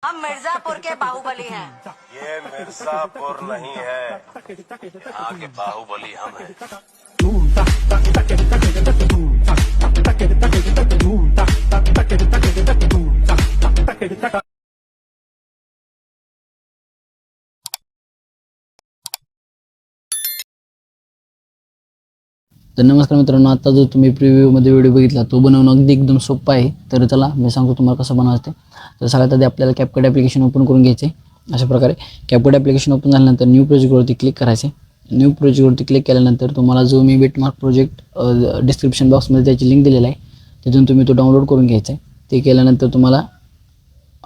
हम मिर्जापुर के बाहुबली हैं। ये मिर्जापुर नहीं है, यहाँ के बाहुबली हम हैं। तर नमस्कार मित्रांनो, आता जो तुम्ही प्रिव्ह्यूमध्ये व्हिडिओ बघितला तो बनवणं अगदी एकदम सोपं आहे. तर चला मी सांगतो तुम्हाला कसं बनवायचं. तर सगळ्यात आधी आपल्याला CapCut ॲप्लिकेशन ओपन करून घ्यायचं आहे. अशा प्रकारे CapCut ॲप्लिकेशन ओपन झाल्यानंतर न्यू प्रोजेक्टवरती क्लिक करायचे. न्यू प्रोजेक्टवरती क्लिक केल्यानंतर तुम्हाला जो मी बिटमार्क प्रोजेक्ट डिस्क्रिप्शन बॉक्समध्ये त्याची लिंक दिलेला आहे, तिथून तुम्ही तो डाउनलोड करून घ्यायचा आहे. ते केल्यानंतर तुम्हाला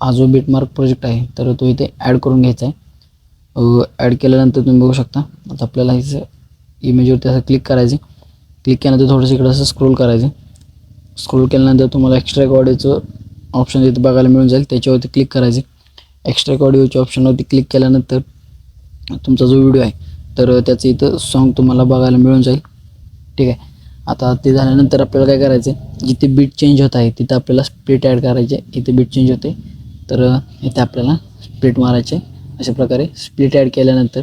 हा जो बिटमार्क प्रोजेक्ट आहे तर तो इथे ॲड करून घ्यायचा आहे. ॲड केल्यानंतर तुम्ही बघू शकता आता आपल्याला हे इमेजवरती असं क्लिक करायचे. क्लिक केल्यानंतर थोडंसं इकडं असं स्क्रोल करायचं. स्क्रोल केल्यानंतर तुम्हाला एक्स्ट्रॅक्ट ऑडिओचं ऑप्शन इथे बघायला मिळून जाईल, त्याच्यावरती क्लिक करायचे. एक्स्ट्रॅक्ट ऑडिओच्या ऑप्शनवरती क्लिक केल्यानंतर तुमचा जो व्हिडिओ आहे तर त्याचं इथं सॉन्ग तुम्हाला बघायला मिळून जाईल. ठीक आहे. आता ते झाल्यानंतर आपल्याला काय करायचं आहे, जिथे बीट चेंज होत आहे तिथं आपल्याला स्प्लिट ॲड करायचे. इथे बीट चेंज होते तर इथे आपल्याला स्प्लिट मारायचे. अशा प्रकारे स्प्लिट ॲड केल्यानंतर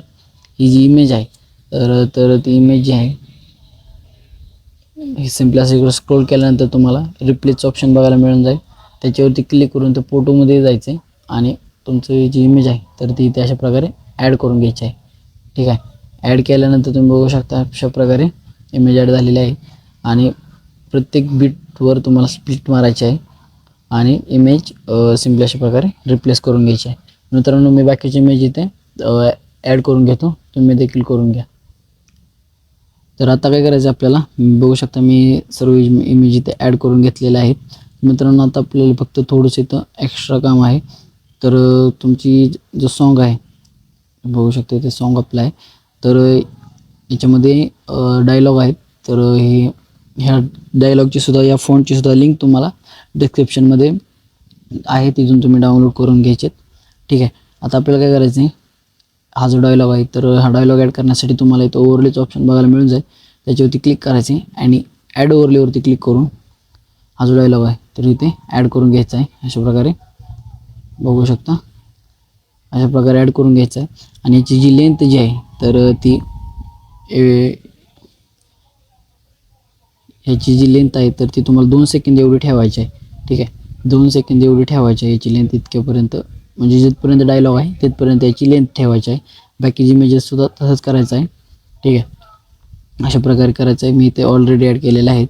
ही जी इमेज आहे तर ती इमेज जी आहे हे सिम्पली असं इकडं स्क्रोल केल्यानंतर तुम्हाला रिप्लेसचं ऑप्शन बघायला मिळून जाईल. त्याच्यावरती क्लिक करून ते फोटोमध्ये जायचं आहे आणि तुमचं जी इमेज आहे तर ती इथे अशा प्रकारे ॲड करून घ्यायची आहे. ठीक आहे. ॲड केल्यानंतर तुम्ही बघू शकता अशा प्रकारे इमेज ॲड झालेली आहे आणि प्रत्येक बीटवर तुम्हाला स्प्लिट मारायचे आहे आणि इमेज सिम्पली अशा प्रकारे रिप्लेस करून घ्यायची आहे. मित्रांनो, मी बाकीची इमेज इथे ॲड करून घेतो, तुम्ही देखील करून घ्या. तर आता काय करायचं आपल्याला, बघू शकता मी सर्व इमेज इथे ॲड करून घेतलेले आहेत. मित्रांनो, आता आपल्याला फक्त थोडंसं इथं एक्स्ट्रा काम आहे. तर तुमची जो सॉन्ग आहे बघू शकता इथे सॉन्ग आपलं आहे. तर याच्यामध्ये डायलॉग आहेत. तर ह्या डायलॉगची सुद्धा या फॉन्टची सुद्धा लिंक तुम्हाला डिस्क्रिप्शनमध्ये आहे, तिथून तुम्ही डाउनलोड करून घ्यायचे. ठीक आहे. आता आपल्याला काय करायचं आहे, हा जो डायलॉग आहे तर हा डायलॉग ॲड करण्यासाठी तुम्हाला इथं ओव्हरलेचं ऑप्शन बघायला मिळून जाईल. त्याच्यावरती क्लिक करायचे आणि ॲड ओव्हरलेवरती क्लिक करून हा जो डायलॉग आहे तर इथे ॲड करून घ्यायचा आहे. अशा प्रकारे बघू शकता अशा प्रकारे ॲड करून घ्यायचं आहे. आणि याची जी लेंथ जी आहे तर ती ह्याची जी लेंथ आहे तर ती तुम्हाला 2 सेकंद एवढी ठेवायची आहे. ठीक आहे. 2 सेकंद एवढी ठेवायची आहे याची लेंथ. इतक्यापर्यंत म्हणजे जिथपर्यंत डायलॉग आहे तिथपर्यंत याची लेंथ ठेवायची आहे. बाकीची इमेजेससुद्धा तसंच करायचं आहे. ठीक आहे. अशा प्रकारे करायचं आहे. मी इथे ऑलरेडी ॲड केलेलं आहे.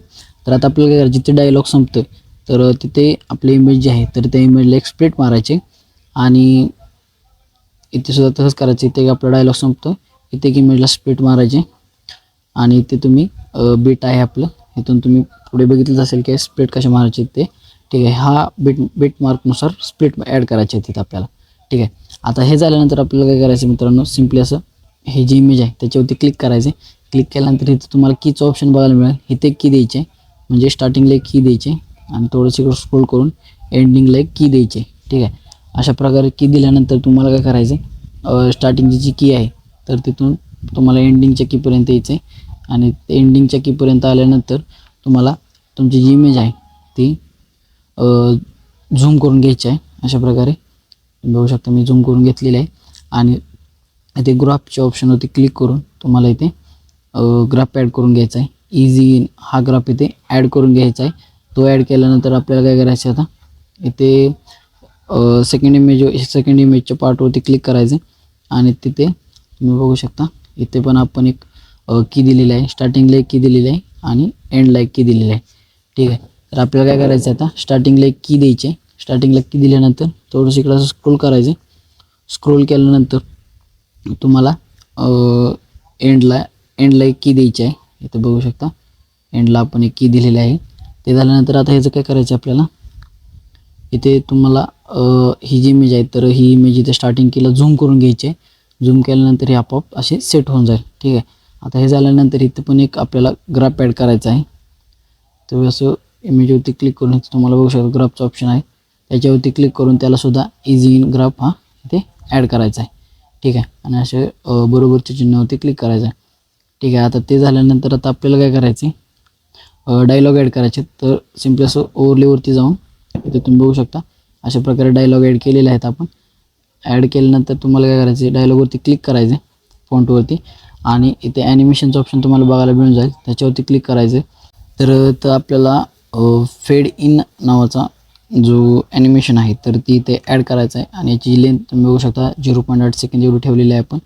तर आता आपल्याला काय करायचं, जिथे डायलॉग संपतो तर तिथे आपली इमेज जी आहे तर त्या इमेजला एक स्प्लिट मारायचे आणि इथे सुद्धा तसंच करायचं. इथे आपला डायलॉग संपतो, इथे एक इमेजला स्प्लिट मारायचे आणि इथे तुम्ही बीट आहे आपलं, इथून तुम्ही पुढे बघितलं असेल की स्प्लिट कसे मारायचे ते. ठीक आहे. हा बीट मार्कनुसार स्प्लिट ॲड करायचे आहे तिथं आपल्याला. ठीक आहे. आता हे झाल्यानंतर आपल्याला काय करायचं मित्रांनो, सिम्पली असं हे जी इमेज आहे त्याच्यावरती क्लिक करायचे. क्लिक केल्यानंतर इथं तुम्हाला कीचं ऑप्शन बघायला मिळेल. इथे की द्यायचे म्हणजे स्टार्टिंगला एक की द्यायचे आणि थोडंसं स्क्रोल करून एंडिंगला एक की द्यायचे. ठीक आहे. अशा प्रकारे की दिल्यानंतर तुम्हाला काय करायचं, स्टार्टिंगची जी की आहे तर तिथून तुम्हाला एंडिंगच्या कीपर्यंत यायचं आहे आणि एंडिंगच्या कीपर्यंत आल्यानंतर तुम्हाला तुमची जी इमेज आहे ती झूम करून घ्यायची आहे. अशा प्रकारे बघू शकता मी झूम करून घेतलेली आहे आणि इथे ग्राफच्या ऑप्शनवरती क्लिक करून तुम्हाला इथे ग्राफ ॲड करून घ्यायचा आहे. इझी हा ग्राफ इथे ॲड करून घ्यायचा आहे. तो ॲड केल्यानंतर आपल्याला काय करायचं, आता इथे सेकंड इमेजच्या पार्टवरती क्लिक करायचं आणि तिथे तुम्ही बघू शकता इथे पण आपण एक की दिलेली आहे. स्टार्टिंगला एक की दिलेली आहे आणि एंडला एक की दिलेली आहे. ठीक आहे. तर आपल्याला काय करायचं, आता स्टार्टिंगला एक की द्यायची. स्टार्टिंगला की दिल्यानंतर थोडंसं इकडं स्क्रोल करायचे. स्क्रोल केल्यानंतर तुम्हाला एंडला एक की द्यायची आहे. इथे बघू शकता एंडला आपण एक की दिलेली आहे. ते झाल्यानंतर आता ह्याचं काय करायचं आपल्याला, इथे तुम्हाला ही जी इमेज आहे तर ही इमेज इथे स्टार्टिंग केलं झूम करून घ्यायची आहे. झूम केल्यानंतर हे आपोआप असे सेट होऊन जाईल. ठीक आहे. आता हे झाल्यानंतर इथे पण एक आपल्याला ग्राफ ॲड करायचा आहे. तर असं इमेजवरती क्लिक करून तुम्हाला बघू शकता ग्राफचं ऑप्शन आहे, त्याच्यावरती क्लिक करून त्यालासुद्धा इझी इन ग्राफ हा इथे ॲड करायचा आहे. ठीक आहे. आणि असे बरोबरच्या चिन्हावरती क्लिक करायचं आहे. ठीक आहे. आता ते झाल्यानंतर आता आपल्याला काय करायचं आहे, डायलॉग ॲड करायचे. तर सिम्पली असं ओव्हरलेवरती जाऊन इथे तुम्ही बघू शकता अशा प्रकारे डायलॉग ॲड केलेले आहेत आपण. ॲड केल्यानंतर तुम्हाला काय करायचं आहे, डायलॉगवरती क्लिक करायचं आहे फॉन्टवरती आणि इथे ॲनिमेशनचं ऑप्शन तुम्हाला बघायला मिळून जाईल, त्याच्यावरती क्लिक करायचं आहे. तर आपल्याला फेड इन नावाचा जो ॲनिमेशन आहे तर ती इथे ॲड करायचं आहे आणि याची लेंथ तुम्ही बघू शकता 0.8 सेकंद एवढी ठेवलेली आहे आपण.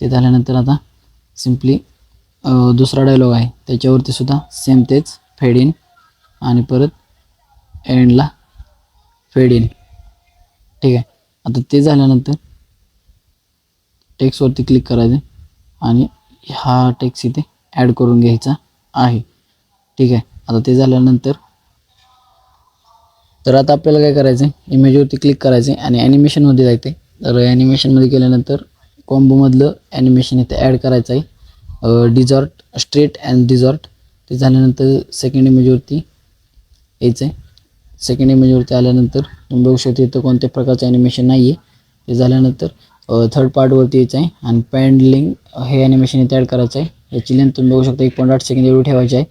ते झाल्यानंतर आता सिम्पली दुसरा डायलॉग आहे त्याच्यावरती सुद्धा सेम तेच फेड इन आणि परत एंडला फेड इन. ठीक आहे. आता ते झाल्यानंतर टेक्स्टवरती क्लिक करायचं आणि हा टेक्स्ट इथे ॲड करून घ्यायचा आहे. ठीक आहे. आता ते झाल्यानंतर तर आता आपल्याला काय करायचं आहे, इमेजवरती क्लिक करायचं आहे आणि ॲनिमेशनमध्ये जायचं आहे. तर ॲनिमेशनमध्ये गेल्यानंतर कॉम्बोमधलं ॲनिमेशन इथे ॲड करायचं आहे, डिझॉर्ट स्ट्रेट अँड डिझॉर्ट. ते झाल्यानंतर सेकंड इमेजवरती यायचं आहे. सेकंड इमेजवरती आल्यानंतर तुम्ही बघू शकता इथं कोणत्या प्रकारचं ॲनिमेशन नाही आहे. ते झाल्यानंतर थर्ड पार्टवरती यायचं आहे आणि पॅन्डलिंग हे ॲनिमेशन इथे ॲड करायचं आहे. याची लेंथ तुम्ही बघू शकता 1.8 सेकंद एवढी ठेवायची आहे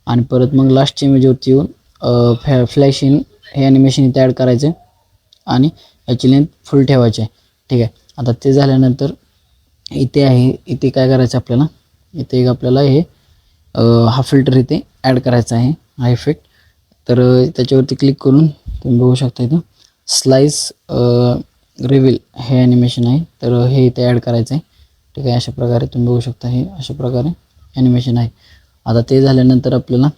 आणि परत मग लास्टच्या इमेजवरती येऊन फ्लॅश इन हे ॲनिमेशन इथे ॲड करायचं आहे आणि याची लेंथ फुल ठेवायची आहे. ठीक आहे. आता ते झाल्यानंतर इथे आहे, इथे काय करायचं आपल्याला, इथे एक आपल्याला हे हा फिल्टर इथे ॲड करायचा आहे, हा इफेक्ट. तर त्याच्यावरती क्लिक करून तुम्ही बघू शकता इथं स्लाइस रिव्हील हे ॲनिमेशन आहे तर हे इथे ॲड करायचं आहे. ठीक आहे. अशा प्रकारे तुम्ही बघू शकता हे अशा प्रकारे ॲनिमेशन आहे. आता ते झाल्यानंतर आपल्याला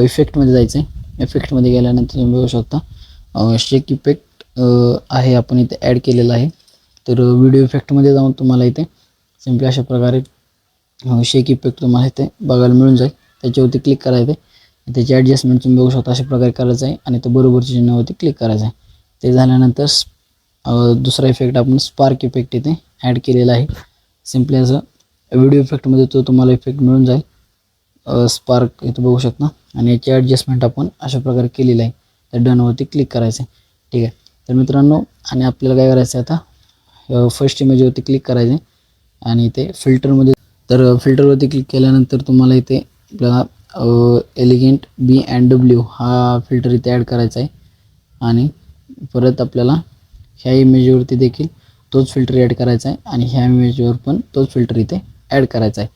इफेक्टमध्ये जायचं आहे. इफेक्टमध्ये गेल्यानंतर तुम्ही बघू शकता शेक इफेक्ट आहे आपण इथे ॲड केलेला आहे. तर व्हिडिओ इफेक्टमध्ये जाऊन तुम्हाला इथे सिम्पली अशा प्रकारे शेक इफेक्ट तुम्हाला इथे बघायला मिळून जाईल. त्याच्यावरती क्लिक करायचं आहे. त्याची ॲडजस्टमेंट तुम्ही बघू शकता अशा प्रकारे करायचं आहे आणि ते बरोबरच्या चिन्हावरती क्लिक करायचं आहे. ते झाल्यानंतर दुसरा इफेक्ट आपण स्पार्क इफेक्ट इथे ॲड केलेला आहे. सिम्पली असं व्हिडिओ इफेक्टमध्ये तो तुम्हाला इफेक्ट मिळून जाईल, स्पार्क इथे बघू शकता आणि याची ॲडजस्टमेंट आपण अशा प्रकारे केलेली आहे. तर डनवरती क्लिक करायचं आहे. ठीक आहे. तर मित्रांनो आणि आपल्याला काय करायचं आहे, आता फर्स्ट इमेजवरती क्लिक करायचं आहे आणि इथे फिल्टरमध्ये, तर फिल्टरवरती क्लिक केल्यानंतर तुम्हाला इथे आपल्याला एलिगंट B&W हा फिल्टर इथे ॲड करायचा आहे आणि परत आपल्याला ह्या इमेजवरती देखील तोच फिल्टर ॲड करायचा आहे आणि ह्या इमेजवर पण तोच फिल्टर इथे ॲड करायचा आहे.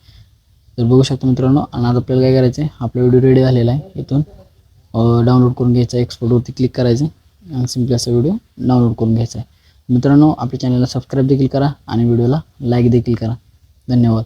तर बघू शकता मित्रांनो. आणि आता आपल्याला काय करायचं आहे, आपला व्हिडिओ रेडी झालेला आहे. इथून डाउनलोड करून घ्यायचा आहे, एक्सपोर्टवरती क्लिक करायचं आहे आणि सिम्पली असा व्हिडिओ डाउनलोड करून घ्यायचा आहे. मित्रांनो आपल्या चॅनलला सबस्क्राईब देखील करा आणि व्हिडिओला लाईक देखील करा. धन्यवाद.